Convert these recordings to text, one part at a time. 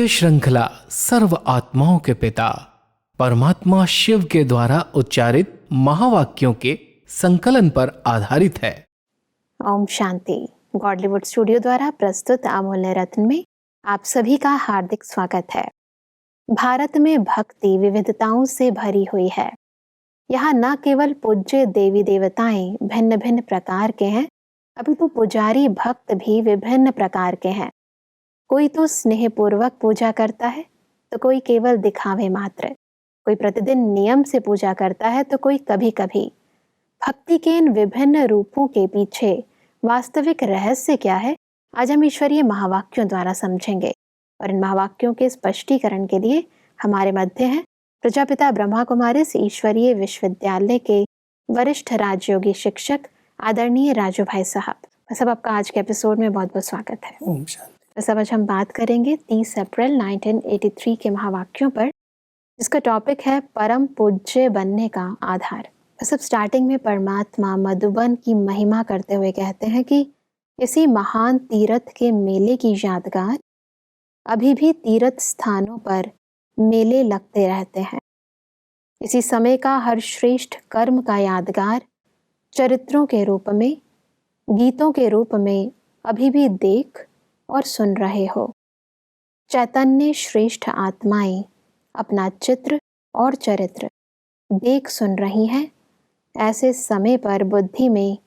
श्रृंखला सर्व आत्माओं के पिता परमात्मा शिव के द्वारा उच्चारित महावाक्यों के संकलन पर आधारित है। ओम शांति। गॉडलीवुड स्टूडियो द्वारा प्रस्तुत अमूल्य रत्न में आप सभी का हार्दिक स्वागत है। भारत में भक्ति विविधताओं से भरी हुई है। यहाँ न केवल पूज्य देवी देवताएं भिन्न भिन्न प्रकार के हैं, अपितु पुजारी भक्त भी विभिन्न प्रकार के हैं। कोई तो स्नेहपूर्वक पूजा करता है तो कोई केवल दिखावे मात्र, कोई प्रतिदिन नियम से पूजा करता है तो कोई कभी कभी। भक्ति के इन विभिन्न रूपों के पीछे वास्तविक रहस्य क्या है, आज हम ईश्वरीय महावाक्यों द्वारा समझेंगे। और इन महावाक्यों के स्पष्टीकरण के लिए हमारे मध्य हैं प्रजापिता ब्रह्मा कुमारिस ईश्वरीय विश्वविद्यालय के वरिष्ठ राजयोगी शिक्षक आदरणीय राजू भाई साहब। सब आपका आज के एपिसोड में बहुत बहुत स्वागत है। ओम शांति। सब आज हम बात करेंगे 30 अप्रैल 1983 के महावाक्यों पर, जिसका टॉपिक है परम पूज्य बनने का आधार। सब स्टार्टिंग में परमात्मा मधुबन की महिमा करते हुए कहते हैं कि इसी महान तीर्थ के मेले की यादगार अभी भी तीर्थ स्थानों पर मेले लगते रहते हैं। इसी समय का हर श्रेष्ठ कर्म का यादगार चरित्रों के रूप में, गीतों के रूप में अभी भी देख और सुन रहे हो। चैतन्य श्रेष्ठ आत्माएं अपना चित्र और चरित्र देख सुन रही हैं। ऐसे समय पर बुद्धि में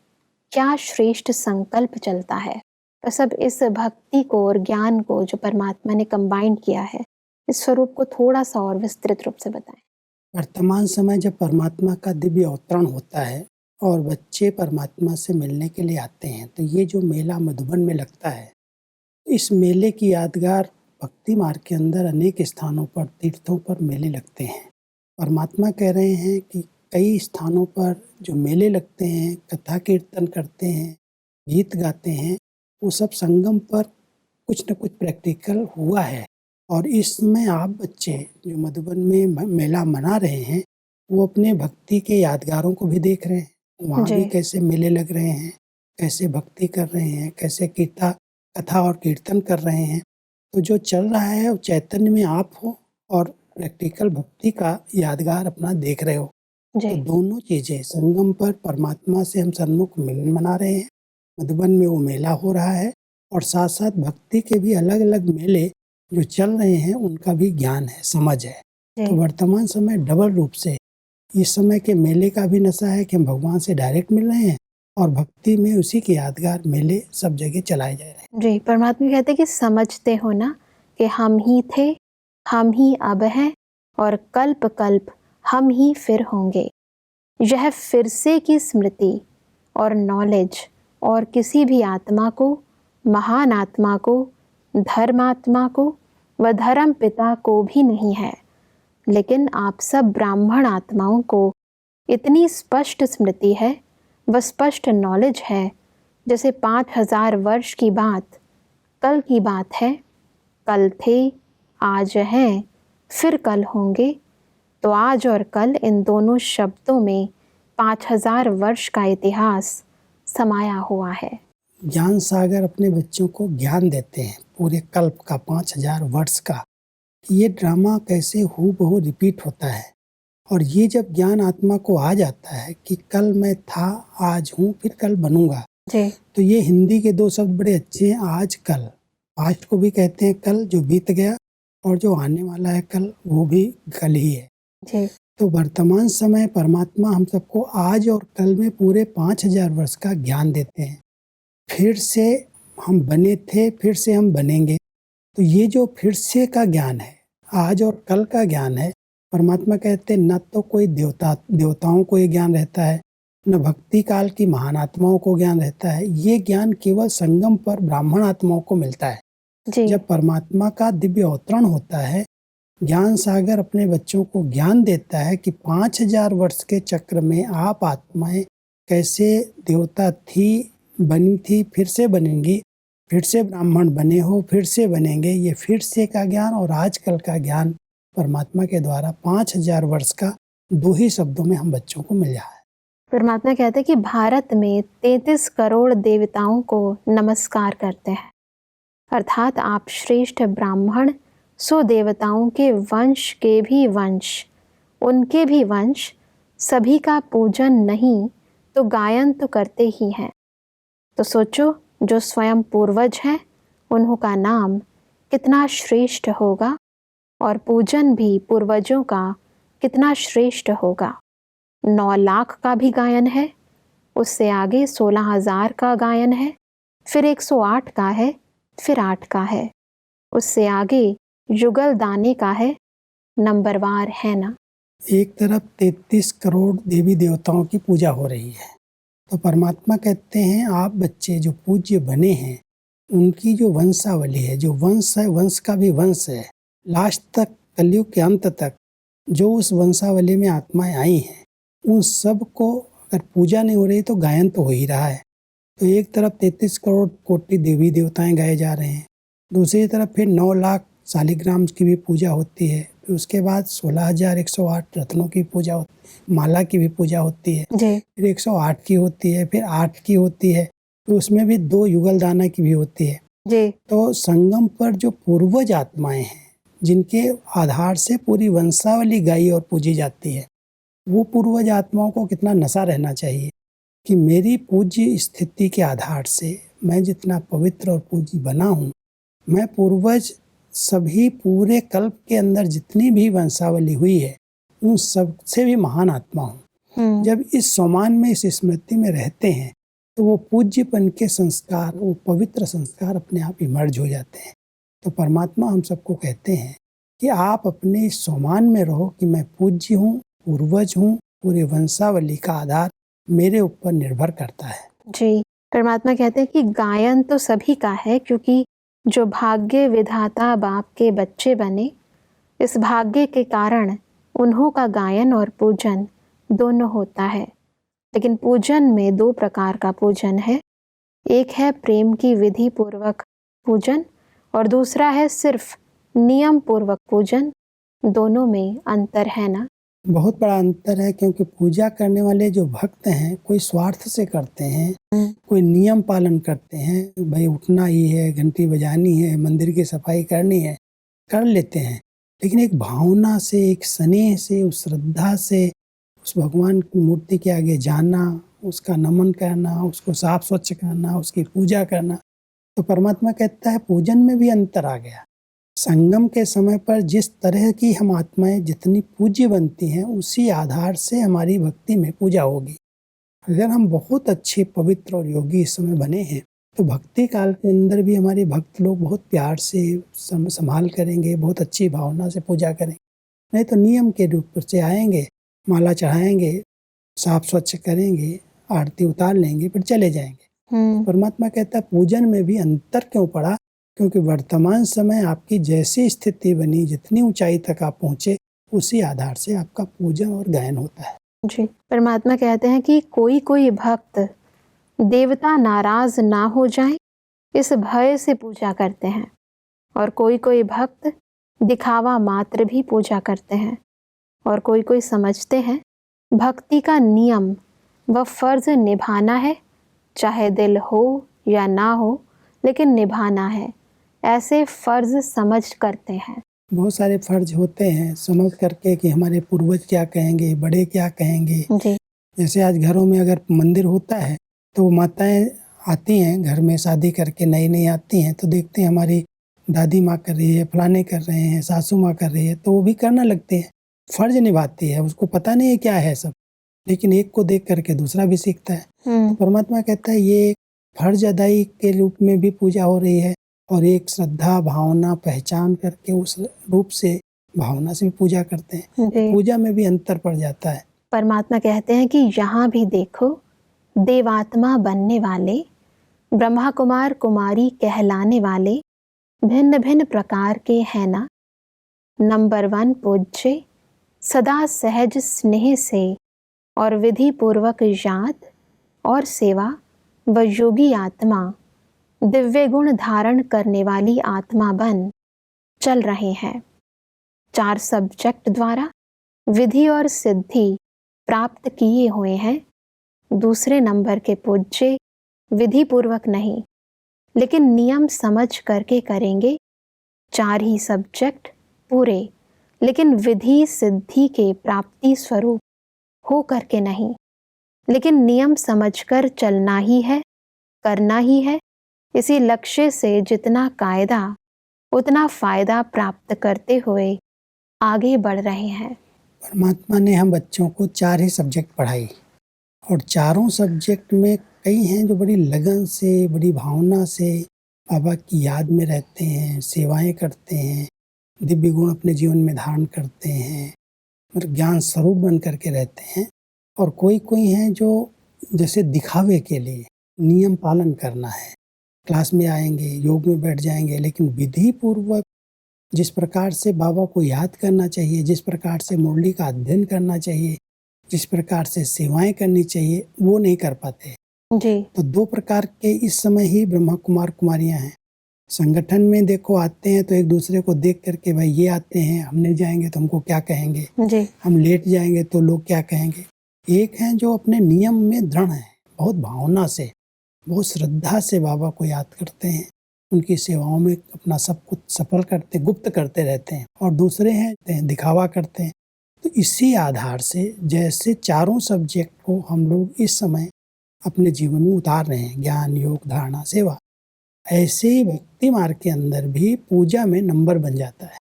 क्या श्रेष्ठ संकल्प चलता है। तो सब इस भक्ति को और ज्ञान को जो परमात्मा ने कंबाइंड किया है, इस स्वरूप को थोड़ा सा और विस्तृत रूप से बताएं। वर्तमान समय जब परमात्मा का दिव्य अवतरण होता है और बच्चे परमात्मा से मिलने के लिए आते हैं, तो ये जो मेला मधुबन में लगता है, इस मेले की यादगार भक्ति मार्ग के अंदर अनेक स्थानों पर, तीर्थों पर मेले लगते हैं। परमात्मा कह रहे हैं कि कई स्थानों पर जो मेले लगते हैं, कथा कीर्तन करते हैं, गीत गाते हैं, वो सब संगम पर कुछ न कुछ प्रैक्टिकल हुआ है। और इसमें आप बच्चे जो मधुबन में मेला मना रहे हैं, वो अपने भक्ति के यादगारों को भी देख रहे हैं। वहाँ भी कैसे मेले लग रहे हैं, कैसे भक्ति कर रहे हैं, कैसे कथा और कीर्तन कर रहे हैं। तो जो चल रहा है वो चैतन्य में आप हो और प्रैक्टिकल भक्ति का यादगार अपना देख रहे हो। तो दोनों चीज़ें संगम पर परमात्मा से हम सन्मुख मिलन मना रहे हैं, मधुबन में वो मेला हो रहा है, और साथ साथ भक्ति के भी अलग अलग मेले जो चल रहे हैं उनका भी ज्ञान है, समझ है। तो वर्तमान समय डबल रूप से इस समय के मेले का भी नशा है कि हम भगवान से डायरेक्ट मिल रहे हैं और भक्ति में उसी के यादगार मेले सब जगह चलाए जा रहे हैं। जी, परमात्मा कहते हैं कि समझते हो ना कि हम ही थे, हम ही अब हैं और कल्प कल्प हम ही फिर होंगे। यह फिर से की स्मृति और नॉलेज और किसी भी आत्मा को, महान आत्मा को, धर्मात्मा को व धर्म पिता को भी नहीं है, लेकिन आप सब ब्राह्मण आत्माओं को इतनी स्पष्ट स्मृति है व स्पष्ट नॉलेज है, जैसे 5000 वर्ष की बात कल की बात है। कल थे, आज हैं, फिर कल होंगे। तो आज और कल इन दोनों शब्दों में 5000 वर्ष का इतिहास समाया हुआ है। ज्ञान सागर अपने बच्चों को ज्ञान देते हैं पूरे कल्प का, 5000 वर्ष का। ये ड्रामा कैसे हूबहू रिपीट होता है। और ये जब ज्ञान आत्मा को आ जाता है कि कल मैं था, आज हूँ, फिर कल बनूंगा, तो ये हिंदी के दो शब्द बड़े अच्छे हैं, आज कल। पास्ट को भी कहते हैं कल, जो बीत गया, और जो आने वाला है कल, वो भी कल ही है। तो वर्तमान समय परमात्मा हम सबको आज और कल में पूरे 5000 वर्ष का ज्ञान देते हैं। फिर से हम बने थे, फिर से हम बनेंगे। तो ये जो फिर से का ज्ञान है, आज और कल का ज्ञान है, परमात्मा कहते हैं न तो कोई देवताओं को ये ज्ञान रहता है, न भक्ति काल की महान आत्माओं को ज्ञान रहता है। ये ज्ञान केवल संगम पर ब्राह्मण आत्माओं को मिलता है। जब परमात्मा का दिव्य अवतरण होता है, ज्ञान सागर अपने बच्चों को ज्ञान देता है कि 5000 वर्ष के चक्र में आप आत्माएं कैसे देवता थी, बनी थी, फिर से बनेंगी, फिर से ब्राह्मण बने हो, फिर से बनेंगे। ये फिर से का ज्ञान और आजकल का ज्ञान परमात्मा के द्वारा 5000 वर्ष का दो ही शब्दों में हम बच्चों को मिल रहा है। परमात्मा कहते हैं कि भारत में 33 करोड़ देवताओं को नमस्कार करते हैं, अर्थात आप श्रेष्ठ ब्राह्मण सो देवताओं के वंश के भी वंश, उनके भी वंश सभी का पूजन नहीं तो गायन तो करते ही हैं। तो सोचो, जो स्वयं पूर्वज हैं उन्हों का नाम कितना श्रेष्ठ होगा और पूजन भी पूर्वजों का कितना श्रेष्ठ होगा। 9 लाख का भी गायन है, उससे आगे 16,000 का गायन है, फिर 108 का है, फिर 8 का है, उससे आगे युगल दाने का है, नंबरवार है ना। एक तरफ 33 करोड़ देवी देवताओं की पूजा हो रही है, तो परमात्मा कहते हैं आप बच्चे जो पूज्य बने हैं उनकी जो वंशावली है, जो वंश है, वंश का भी वंश है, लास्ट तक, कलयुग के अंत तक जो उस वंशावली में आत्माएं आई हैं उन सब को अगर पूजा नहीं हो रही तो गायन तो हो ही रहा है। तो एक तरफ 33 करोड़ कोटि देवी देवताएं गाए जा रहे हैं, दूसरी तरफ फिर 9 लाख शालिग्राम की भी पूजा होती है, फिर उसके बाद 16,108 रत्नों की पूजा होती, माला की भी पूजा होती है, फिर 108 की होती है, फिर 8 की होती है, तो उसमें भी 2 युगल दाना की भी होती है। तो संगम पर जो पूर्वज आत्माएं हैं जिनके आधार से पूरी वंशावली गाई और पूजी जाती है, वो पूर्वज आत्माओं को कितना नशा रहना चाहिए कि मेरी पूज्य स्थिति के आधार से मैं जितना पवित्र और पूज्य बना हूँ, मैं पूर्वज सभी पूरे कल्प के अंदर जितनी भी वंशावली हुई है उन सब से भी महान आत्मा हूँ। जब इस सम्मान में, इस स्मृति में रहते हैं तो वो पूज्यपन के संस्कार, वो पवित्र संस्कार अपने आप इमर्ज हो जाते हैं। तो परमात्मा हम सबको कहते हैं कि आप अपने इस सम्मान में रहो कि मैं पूज्य हूँ, पूर्वज हूँ, पूरे वंशावली का आधार मेरे ऊपर निर्भर करता है। जी, परमात्मा कहते हैं कि गायन तो सभी का है, क्योंकि जो भाग्य विधाता बाप के बच्चे बने, इस भाग्य के कारण उन्हों का गायन और पूजन दोनों होता है। लेकिन पूजन में 2 प्रकार का पूजन है, एक है प्रेम की विधि पूर्वक पूजन और दूसरा है सिर्फ नियम पूर्वक पूजन। दोनों में अंतर है ना। बहुत बड़ा अंतर है, क्योंकि पूजा करने वाले जो भक्त हैं कोई स्वार्थ से करते हैं, कोई नियम पालन करते हैं, भाई उठना ही है, घंटी बजानी है, मंदिर की सफाई करनी है, कर लेते हैं। लेकिन एक भावना से, एक स्नेह से, उस श्रद्धा से उस भगवान की मूर्ति के आगे जाना, उसका नमन करना, उसको साफ स्वच्छ करना, उसकी पूजा करना, तो परमात्मा कहता है पूजन में भी अंतर आ गया। संगम के समय पर जिस तरह की हम आत्माएं जितनी पूज्य बनती हैं उसी आधार से हमारी भक्ति में पूजा होगी। अगर हम बहुत अच्छे पवित्र और योगी इस समय बने हैं तो भक्ति काल के अंदर भी हमारे भक्त लोग बहुत प्यार से संभाल करेंगे, बहुत अच्छी भावना से पूजा करेंगे। नहीं तो नियम के रूप से आएंगे, माला चढ़ाएंगे, साफ स्वच्छ करेंगे, आरती उतार लेंगे, फिर चले जाएंगे। परमात्मा कहता है पूजन में भी अंतर क्यों पड़ा, क्योंकि वर्तमान समय आपकी जैसी स्थिति बनी, जितनी ऊंचाई तक आप पहुंचे, उसी आधार से आपका पूजन और गायन होता है। जी, परमात्मा कहते हैं कि कोई कोई भक्त देवता नाराज ना हो जाए इस भय से पूजा करते हैं, और कोई कोई भक्त दिखावा मात्र भी पूजा करते हैं, और कोई कोई समझते हैं भक्ति का नियम व फर्ज निभाना है, चाहे दिल हो या ना हो, लेकिन निभाना है। ऐसे फर्ज समझ करते हैं। बहुत सारे फर्ज होते हैं समझ करके कि हमारे पूर्वज क्या कहेंगे, बड़े क्या कहेंगे। जी। जैसे आज घरों में अगर मंदिर होता है तो माताएं आती हैं घर में, शादी करके नई नई आती हैं, तो देखते हैं हमारी दादी माँ कर रही है, फलाने कर रहे हैं, सासू माँ कर रही है, तो वो भी करना लगते हैं, फर्ज निभाती है। उसको पता नहीं है क्या है सब, लेकिन एक को देख करके दूसरा भी सीखता है। तो परमात्मा कहता है ये फर्ज अदाई के रूप में भी पूजा हो रही है, और एक श्रद्धा भावना पहचान करके उस रूप से भावना से भी पूजा करते हैं। पूजा में भी अंतर पड़ जाता है। परमात्मा कहते हैं कि यहाँ भी देखो, देवात्मा बनने वाले, ब्रह्मा कुमार कुमारी कहलाने वाले भिन्न भिन्न प्रकार के हैं ना। नंबर 1 पूज्य, सदा सहज स्नेह से और विधि पूर्वक याद और सेवा व योगी आत्मा, दिव्य गुण धारण करने वाली आत्मा बन चल रहे हैं। 4 सब्जेक्ट द्वारा विधि और सिद्धि प्राप्त किए हुए हैं। दूसरे नंबर के पूज्य विधि पूर्वक नहीं, लेकिन नियम समझ करके करेंगे। 4 ही सब्जेक्ट पूरे लेकिन विधि सिद्धि के प्राप्ति स्वरूप हो करके नहीं, लेकिन नियम समझकर चलना ही है, करना ही है। इसी लक्ष्य से जितना कायदा उतना फायदा प्राप्त करते हुए आगे बढ़ रहे हैं। परमात्मा ने हम बच्चों को 4 ही सब्जेक्ट पढ़ाई और चारों सब्जेक्ट में कई हैं जो बड़ी लगन से, बड़ी भावना से बाबा की याद में रहते हैं, सेवाएं करते हैं, दिव्य गुण अपने जीवन में धारण करते हैं और ज्ञान स्वरूप बन करके रहते हैं। और कोई हैं जो जैसे दिखावे के लिए नियम पालन करना है, क्लास में आएंगे, योग में बैठ जाएंगे, लेकिन विधि पूर्वक जिस प्रकार से बाबा को याद करना चाहिए, जिस प्रकार से मुरली का अध्ययन करना चाहिए, जिस प्रकार से सेवाएं करनी चाहिए, वो नहीं कर पाते जी। तो 2 प्रकार के इस समय ही ब्रह्मा कुमार कुमारियां हैं। संगठन में देखो आते हैं तो एक दूसरे को देख करके भाई ये आते हैं, हम नहीं जाएंगे तो हमको क्या कहेंगे, जी। हम लेट जाएंगे तो लोग क्या कहेंगे। एक हैं जो अपने नियम में दृढ़ हैं, बहुत भावना से, बहुत श्रद्धा से बाबा को याद करते हैं, उनकी सेवाओं में अपना सब कुछ सफल करते, गुप्त करते रहते हैं। और दूसरे हैं दिखावा करते हैं। तो इसी आधार से जैसे चारों सब्जेक्ट को हम लोग इस समय अपने जीवन में उतार रहे हैं, ज्ञान, योग, धारणा, सेवा, ऐसे ही भक्ति मार्ग के अंदर भी पूजा में नंबर बन जाता है।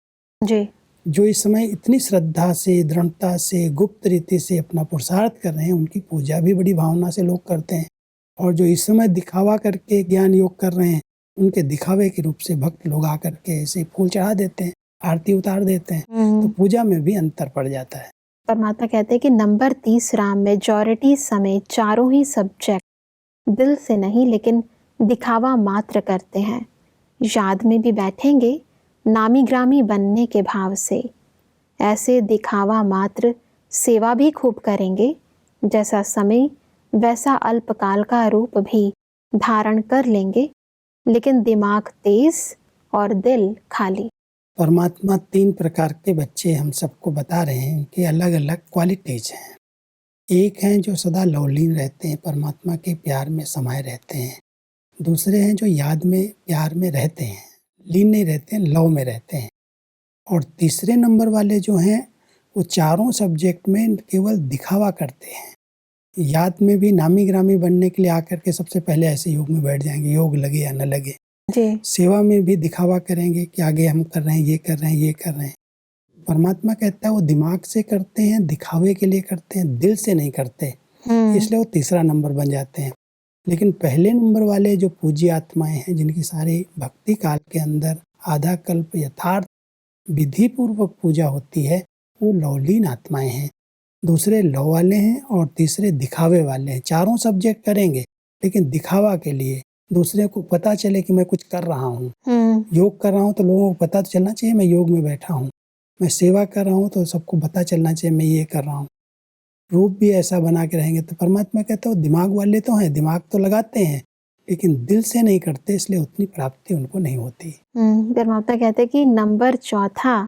जी। जो इस समय इतनी श्रद्धा से, दृढ़ता से, गुप्त रीति से अपना पुरुषार्थ कर रहे हैं, उनकी पूजा भी बड़ी भावना से लोग करते हैं। और जो इस समय दिखावा करके ज्ञान योग कर रहे हैं, उनके दिखावे के रूप से भक्त लोग आकर के ऐसे फूल चढ़ा देते हैं, आरती उतार देते हैं, तो पूजा में भी अंतर पड़ जाता है। परमात्मा कहते हैं कि नंबर 3 मेजॉरिटी समय चारों ही सब्जेक्ट दिल से नहीं लेकिन दिखावा मात्र करते हैं। याद में भी बैठेंगे नामी ग्रामी बनने के भाव से, ऐसे दिखावा मात्र सेवा भी खूब करेंगे। जैसा समय वैसा अल्पकाल का रूप भी धारण कर लेंगे, लेकिन दिमाग तेज और दिल खाली। परमात्मा 3 प्रकार के बच्चे हम सबको बता रहे हैं कि अलग अलग क्वालिटीज हैं। एक हैं जो सदा लवलीन रहते हैं, परमात्मा के प्यार में समाये रहते हैं। दूसरे हैं जो याद में, प्यार में रहते हैं, लीन नहीं रहते हैं, लव में रहते हैं। और तीसरे नंबर वाले जो हैं वो चारों सब्जेक्ट में केवल दिखावा करते हैं। याद में भी नामी ग्रामी बनने के लिए आकर के सबसे पहले ऐसे योग में बैठ जाएंगे, योग लगे या न लगे। जी। सेवा में भी दिखावा करेंगे कि आगे हम कर रहे हैं, ये कर रहे हैं, ये कर रहे हैं। परमात्मा कहता है वो दिमाग से करते हैं, दिखावे के लिए करते हैं, दिल से नहीं करते, इसलिए वो तीसरा नंबर बन जाते हैं। लेकिन पहले नंबर वाले जो पूज्य आत्माएं हैं, जिनकी सारी भक्ति काल के अंदर आधा कल्प यथार्थ विधि पूर्वक पूजा होती है, वो लवलीन आत्माएं हैं। दूसरे लव वाले हैं और तीसरे दिखावे वाले हैं। चारों सब्जेक्ट करेंगे लेकिन दिखावा के लिए, दूसरे को पता चले कि मैं कुछ कर रहा हूँ। योग कर रहा हूँ तो लोगों को पता तो चलना चाहिए मैं योग में बैठा हूँ। मैं सेवा कर रहा हूँ तो सबको पता चलना चाहिए मैं ये कर रहा हूँ। रूप भी ऐसा बना के रहेंगे। तो परमात्मा कहता है दिमाग वाले तो हैं, दिमाग तो लगाते हैं लेकिन दिल से नहीं करते, इसलिए उतनी प्राप्ति उनको नहीं होती। परमात्मा कहते हैं कि नंबर 4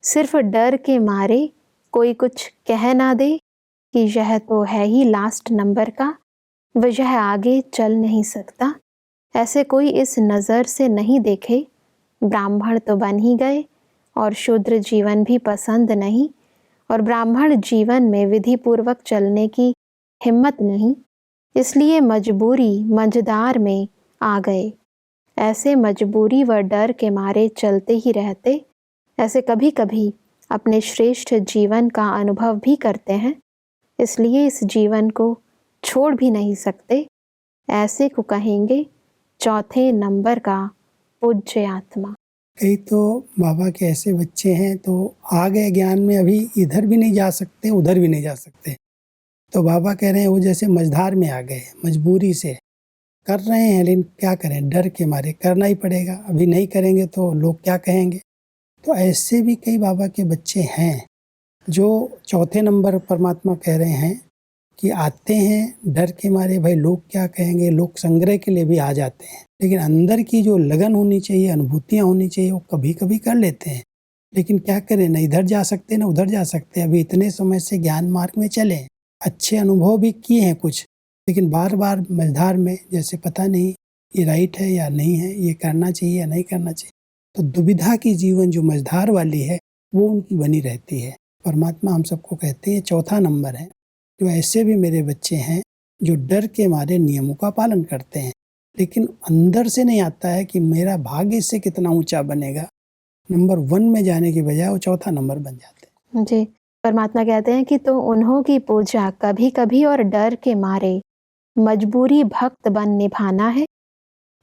सिर्फ डर के मारे कोई कुछ कह ना दे कि यह तो है ही लास्ट नंबर का, वह आगे चल नहीं सकता। ऐसे कोई इस नज़र से नहीं देखे, ब्राह्मण तो बन ही गए और शूद्र जीवन भी पसंद नहीं, और ब्राह्मण जीवन में विधि पूर्वक चलने की हिम्मत नहीं, इसलिए मजबूरी मंझदार में आ गए। ऐसे मजबूरी व डर के मारे चलते ही रहते, ऐसे कभी कभी अपने श्रेष्ठ जीवन का अनुभव भी करते हैं, इसलिए इस जीवन को छोड़ भी नहीं सकते। ऐसे को कहेंगे 4 नंबर का पूज्य आत्मा। कई तो बाबा के ऐसे बच्चे हैं तो आ गए ज्ञान में, अभी इधर भी नहीं जा सकते, उधर भी नहीं जा सकते। तो बाबा कह रहे हैं वो जैसे मझधार में आ गए, मजबूरी से कर रहे हैं, लेकिन क्या करें, डर के मारे करना ही पड़ेगा। अभी नहीं करेंगे तो लोग क्या कहेंगे। तो ऐसे भी कई बाबा के बच्चे हैं जो 4 नंबर परमात्मा कह रहे हैं कि आते हैं डर के मारे, भाई लोग क्या कहेंगे, लोग संग्रह के लिए भी आ जाते हैं, लेकिन अंदर की जो लगन होनी चाहिए, अनुभूतियाँ होनी चाहिए, वो कभी कभी कर लेते हैं। लेकिन क्या करें, न इधर जा सकते न उधर जा सकते। अभी इतने समय से ज्ञान मार्ग में चले, अच्छे अनुभव भी किए हैं कुछ, लेकिन बार बार मझधार में जैसे पता नहीं ये राइट है या नहीं है, ये करना चाहिए या नहीं करना चाहिए। तो दुविधा की जीवन जो मझधार वाली है वो उनकी बनी रहती है। परमात्मा हम सबको कहते हैं, चौथा नंबर है, जो ऐसे भी मेरे बच्चे हैं जो डर के मारे नियमों का पालन करते हैं, लेकिन अंदर से नहीं आता है कि मेरा भाग्य इससे कितना ऊंचा बनेगा। नंबर 1 में जाने की बजाय वो चौथा नंबर बन जाते हैं। जी, परमात्मा कहते हैं कि तो उन्हों की पूजा कभी कभी और डर के मारे मजबूरी भक्त बन निभाना है।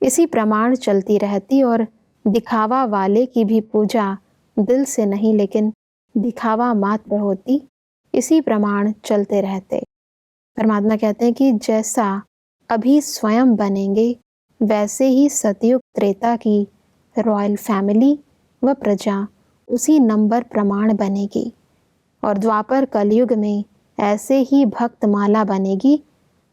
इसी प्रमाण चलती रहती और दिखावा वाले की भी पूजा दिल से नहीं लेकिन दिखावा मात्र होती। इसी प्रमाण चलते रहते। परमात्मा कहते हैं कि जैसा अभी स्वयं बनेंगे वैसे ही सतयुग त्रेता की रॉयल फैमिली व प्रजा उसी नंबर प्रमाण बनेगी और द्वापर कलयुग में ऐसे ही भक्त माला बनेगी।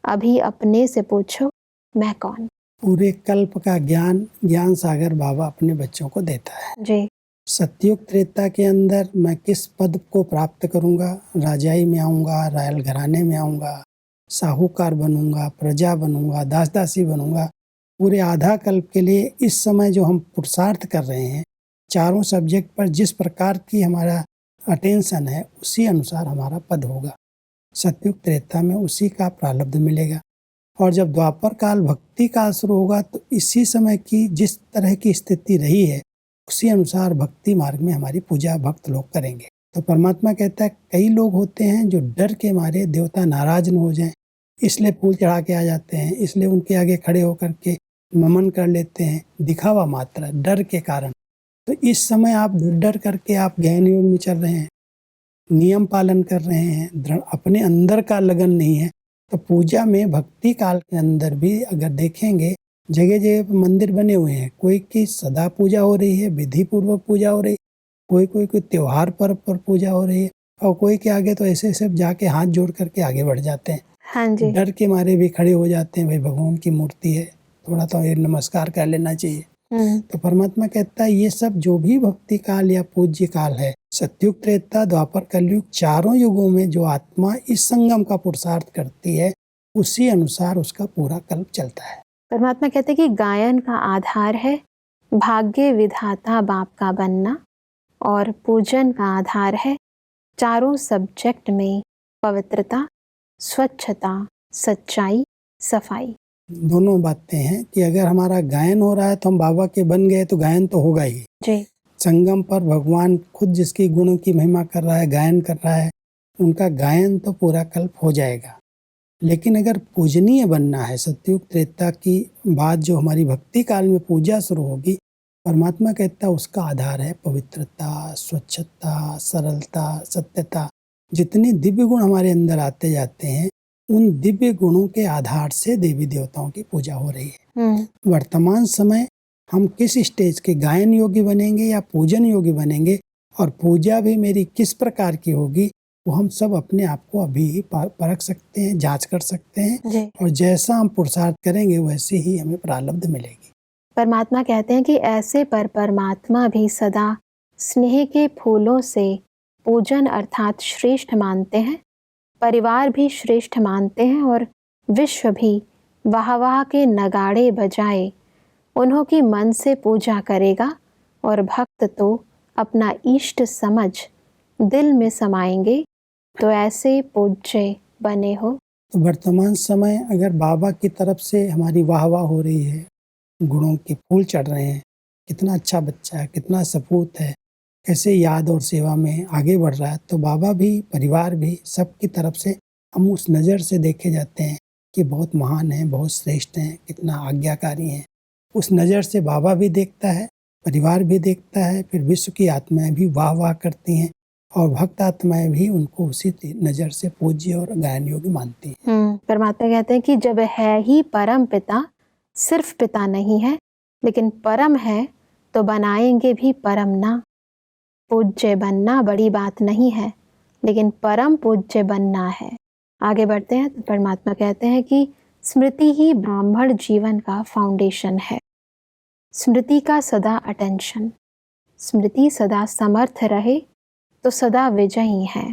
अभी अपने से पूछो मैं कौन। पूरे कल्प का ज्ञान सागर बाबा अपने बच्चों को देता है। जी, सतयुग त्रेता के अंदर मैं किस पद को प्राप्त करूंगा, राजाई में आऊंगा, रायल घराने में आऊंगा, साहूकार बनूंगा, प्रजा बनूंगा, दास दासी बनूंगा। पूरे आधा कल्प के लिए इस समय जो हम पुरुषार्थ कर रहे हैं, चारों सब्जेक्ट पर जिस प्रकार की हमारा अटेंशन है उसी अनुसार हमारा पद होगा। सतयुग त्रेता में उसी का प्रारब्ध मिलेगा। और जब द्वापर काल भक्ति काल शुरू होगा तो इसी समय की जिस तरह की स्थिति रही है उसी अनुसार भक्ति मार्ग में हमारी पूजा भक्त लोग करेंगे। तो परमात्मा कहता है कई लोग होते हैं जो डर के मारे देवता नाराज न हो जाएं, इसलिए फूल चढ़ा के आ जाते हैं, इसलिए उनके आगे खड़े होकर के नमन कर लेते हैं, दिखावा मात्र डर के कारण। तो इस समय आप डर करके आप गहन योग में चल रहे हैं, नियम पालन कर रहे हैं, अपने अंदर का लगन नहीं है। तो पूजा में भक्ति काल के अंदर भी अगर देखेंगे जगह जगह पर मंदिर बने हुए हैं, कोई की सदा पूजा हो रही है, विधि पूर्वक पूजा हो रही है, कोई त्योहार पर पूजा हो रही है, और कोई के आगे तो ऐसे सब जाके हाथ जोड़ करके आगे बढ़ जाते हैं। हाँ जी, डर के मारे भी खड़े हो जाते हैं, भाई भगवान की मूर्ति है, थोड़ा तो ये नमस्कार कर लेना चाहिए। तो परमात्मा कहता है ये सब जो भी भक्ति काल या पूज्य काल है, सतयुग त्रेता द्वापर कलयुग, चारों युगों में जो आत्मा इस संगम का पुरुषार्थ करती है उसी अनुसार उसका पूरा कल्प चलता है। परमात्मा कहते हैं कि गायन का आधार है भाग्य विधाता बाप का बनना और पूजन का आधार है चारों सब्जेक्ट में पवित्रता, स्वच्छता, सच्चाई, सफाई। दोनों बातें हैं कि अगर हमारा गायन हो रहा है तो हम बाबा के बन गए तो गायन तो होगा ही। जी, संगम पर भगवान खुद जिसकी गुणों की महिमा कर रहा है, गायन कर रहा है, उनका गायन तो पूरा कल्प हो जाएगा। लेकिन अगर पूजनीय बनना है, सतयुग त्रेता की बाद जो हमारी भक्ति काल में पूजा शुरू होगी, परमात्मा कहता है उसका आधार है पवित्रता, स्वच्छता, सरलता, सत्यता। जितने दिव्य गुण हमारे अंदर आते जाते हैं उन दिव्य गुणों के आधार से देवी देवताओं की पूजा हो रही है। वर्तमान समय हम किस स्टेज के गायन योगी बनेंगे या पूजन योगी बनेंगे, और पूजा भी मेरी किस प्रकार की होगी, वो हम सब अपने आप को अभी ही परख सकते हैं, जांच कर सकते हैं। और जैसा हम पुरुषार्थ करेंगे वैसे ही हमें प्रारब्ध मिलेगी। परमात्मा कहते हैं कि ऐसे पर परमात्मा भी सदा स्नेह के फूलों से पूजन अर्थात श्रेष्ठ मानते हैं, परिवार भी श्रेष्ठ मानते हैं और विश्व भी वाह वाह के नगाड़े बजाए उन्हों की मन से पूजा करेगा और भक्त तो अपना इष्ट समझ दिल में समाएंगे। तो ऐसे पूज्य बने हो। तो वर्तमान समय अगर बाबा की तरफ से हमारी वाह वाह हो रही है, गुणों के फूल चढ़ रहे हैं, कितना अच्छा बच्चा है, कितना सपूत है, कैसे याद और सेवा में आगे बढ़ रहा है, तो बाबा भी, परिवार भी, सबकी तरफ से हम उस नज़र से देखे जाते हैं कि बहुत महान हैं, बहुत श्रेष्ठ हैं, कितना आज्ञाकारी हैं। उस नज़र से बाबा भी देखता है, परिवार भी देखता है, फिर विश्व की आत्माएं भी वाह वाह करती हैं और भक्त आत्माएं भी उनको उसी नज़र से पूज्य और गायन योग्य मानती हैं। परमात्मा कहते हैं कि जब है ही परम पिता, सिर्फ पिता नहीं है लेकिन परम है, तो बनाएंगे भी परम ना। पूज्य बनना बड़ी बात नहीं है लेकिन परम पूज्य बनना है। आगे बढ़ते हैं तो परमात्मा कहते हैं कि स्मृति ही ब्राह्मण जीवन का फाउंडेशन है। स्मृति का सदा अटेंशन, स्मृति सदा समर्थ रहे तो सदा विजयी है।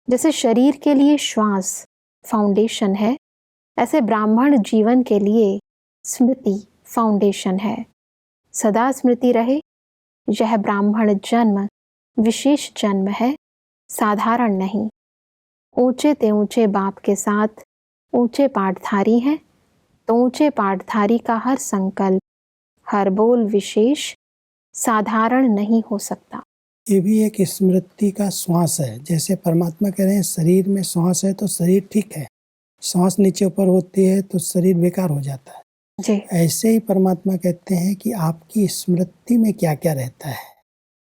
जैसे शरीर के लिए श्वास फाउंडेशन है, ऐसे ब्राह्मण जीवन के लिए स्मृति फाउंडेशन है। सदा स्मृति रहे यह ब्राह्मण जन्म विशेष जन्म है, साधारण नहीं। ऊंचे ते ऊंचे बाप के साथ ऊंचे पाठधारी हैं, तो ऊंचे पाठधारी का हर संकल्प, हर बोल विशेष, साधारण नहीं हो सकता। ये भी एक स्मृति का श्वास है। जैसे परमात्मा कह रहे हैं शरीर में श्वास है तो शरीर ठीक है, श्वास नीचे ऊपर होती है तो शरीर बेकार हो जाता है। जी। ऐसे ही परमात्मा कहते हैं कि आपकी स्मृति में क्या क्या रहता है,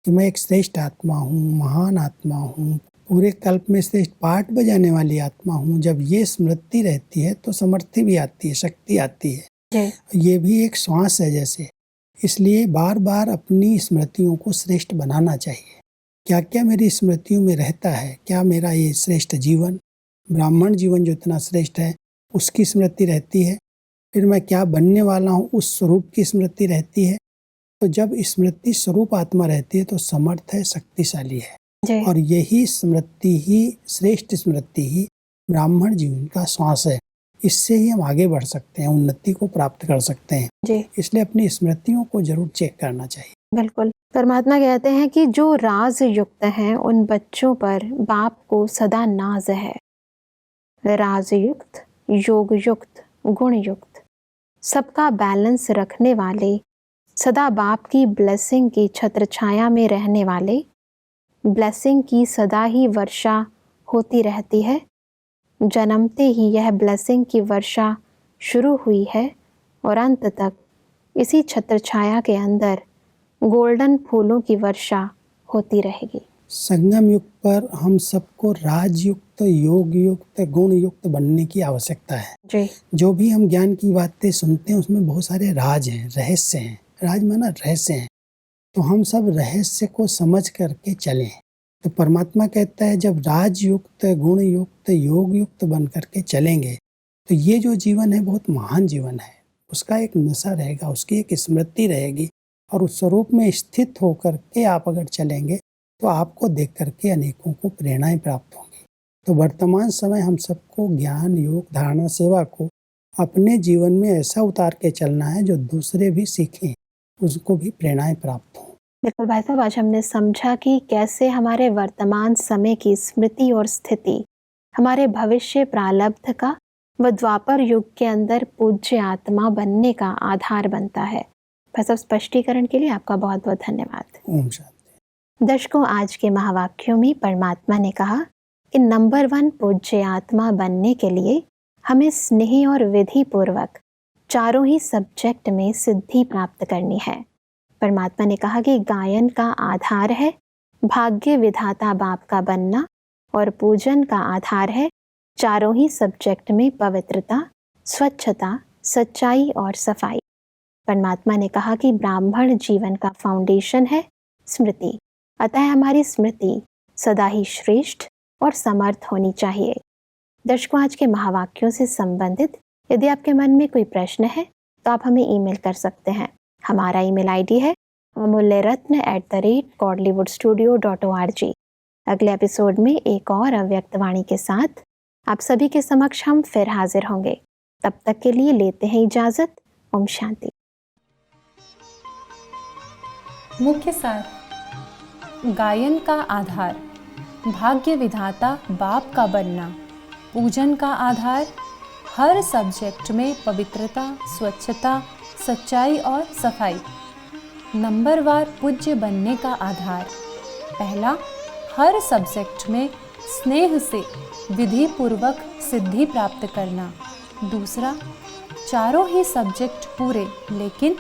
कि मैं एक श्रेष्ठ आत्मा हूँ, महान आत्मा हूँ, पूरे कल्प में श्रेष्ठ पाठ बजाने वाली आत्मा हूँ। जब ये स्मृति रहती है तो समर्थि भी आती है, शक्ति आती है। जी। ये भी एक श्वास है जैसे। इसलिए बार बार अपनी स्मृतियों को श्रेष्ठ बनाना चाहिए। क्या क्या मेरी स्मृतियों में रहता है, क्या मेरा ये श्रेष्ठ जीवन, ब्राह्मण जीवन जो इतना श्रेष्ठ है उसकी स्मृति रहती है, फिर मैं क्या बनने वाला हूँ उस स्वरूप की स्मृति रहती है। तो जब स्मृति स्वरूप आत्मा रहती है तो समर्थ है, शक्तिशाली है। जी। और यही स्मृति ही, श्रेष्ठ स्मृति ही ब्राह्मण जीवन का श्वास है। इससे ही हम आगे बढ़ सकते हैं, उन्नति को प्राप्त कर सकते हैं। जी। इसलिए अपनी स्मृतियों को जरूर चेक करना चाहिए। बिल्कुल। परमात्मा कहते हैं कि जो राज युक्त हैं उन बच्चों पर बाप को सदा नाज है। राज युक्त, योग युक्त, गुण युक्त, सबका बैलेंस रखने वाले, सदा बाप की ब्लेसिंग की छत्र छाया में रहने वाले, ब्लेसिंग की सदा ही वर्षा होती रहती है। जन्मते ही यह ब्लेसिंग की वर्षा शुरू हुई है और अंत तक इसी छत्र छाया के अंदर गोल्डन फूलों की वर्षा होती रहेगी। संगम युग पर हम सबको राजयुक्त, योग युक्त, गुण युक्त बनने की आवश्यकता है। जी। जो भी हम ज्ञान की बातें सुनते हैं उसमें बहुत सारे राज हैं, रहस्य हैं। राज माना रहस्य हैं। तो हम सब रहस्य को समझ करके चलें। तो परमात्मा कहता है जब राजयुक्त, गुण युक्त, योग युक्त बन करके चलेंगे तो ये जो जीवन है बहुत महान जीवन है। उसका एक नशा रहेगा, उसकी एक स्मृति रहेगी और उस स्वरूप में स्थित होकर के आप अगर चलेंगे तो आपको देख करके अनेकों को प्रेरणाएं प्राप्त होंगी। तो वर्तमान समय हम सबको ज्ञान, योग, धारणा, सेवा को अपने जीवन में ऐसा उतार के चलना है जो दूसरे भी सीखें, उसको भी प्रेरणाएं प्राप्त हों। बिल्कुल भाई साहब, आज हमने समझा कि कैसे हमारे वर्तमान समय की स्मृति और स्थिति हमारे भविष्य प्रारब्ध का व द्वापर युग के अंदर पूज्य आत्मा बनने का आधार बनता है। भाई साहब, स्पष्टीकरण के लिए आपका बहुत बहुत धन्यवाद। ओम शांति। दर्शकों, आज के महावाक्यों में परमात्मा ने कहा कि नंबर 1 पूज्य आत्मा बनने के लिए हमें स्नेह और विधि पूर्वक चारों ही सब्जेक्ट में सिद्धि प्राप्त करनी है। परमात्मा ने कहा कि गायन का आधार है भाग्य विधाता बाप का बनना और पूजन का आधार है चारों ही सब्जेक्ट में पवित्रता, स्वच्छता, सच्चाई और सफाई। परमात्मा ने कहा कि ब्राह्मण जीवन का फाउंडेशन है स्मृति, अतः हमारी स्मृति सदा ही श्रेष्ठ और समर्थ होनी चाहिए। दर्शकों, आज के महावाक्यों से संबंधित यदि आपके मन में कोई प्रश्न है तो आप हमें ईमेल कर सकते हैं। हमारा ईमेल आईडी है amulyaratna@godlywoodstudio.org। अगले एपिसोड में एक और अव्यक्त वाणी के साथ आप सभी के समक्ष हम फिर हाजिर होंगे। तब तक के लिए लेते हैं इजाजत। ओम शांति। मुख्य सार। गायन का आधार भाग्य विधाता बाप का बनना, पूजन का आधार हर सब्जेक्ट में पवित्रता, स्वच्छता, सच्चाई और सफाई। नंबरवार पूज्य बनने का आधार, पहला, हर सब्जेक्ट में स्नेह से विधि पूर्वक सिद्धि प्राप्त करना। दूसरा, चारों ही सब्जेक्ट पूरे लेकिन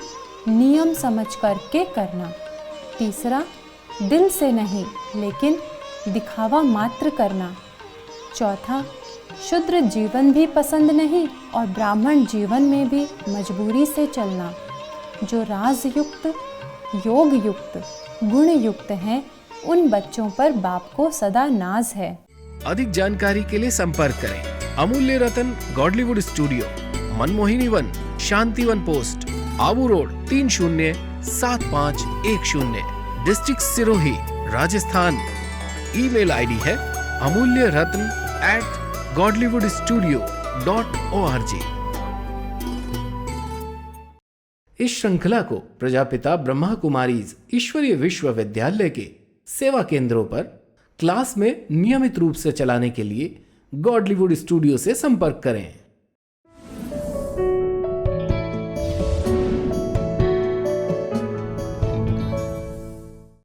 नियम समझ करके करना। तीसरा, दिल से नहीं लेकिन दिखावा मात्र करना। चौथा, शूद्र जीवन भी पसंद नहीं और ब्राह्मण जीवन में भी मजबूरी से चलना। जो राजयुक्त, योग युक्त, गुण युक्त हैं उन बच्चों पर बाप को सदा नाज है। अधिक जानकारी के लिए संपर्क करें Amulya Ratan Godlywood studio, Manmohini Van, Shantivan post, Abu road 307510, district Sirohi, Rajasthan. Email ID है amulyaratn@godlywoodstudio.org। इस श्रृंखला को प्रजापिता ब्रह्मा कुमारीज ईश्वरीय विश्वविद्यालय के सेवा केंद्रों पर क्लास में नियमित रूप से चलाने के लिए गॉडलीवुड स्टूडियो से संपर्क करें।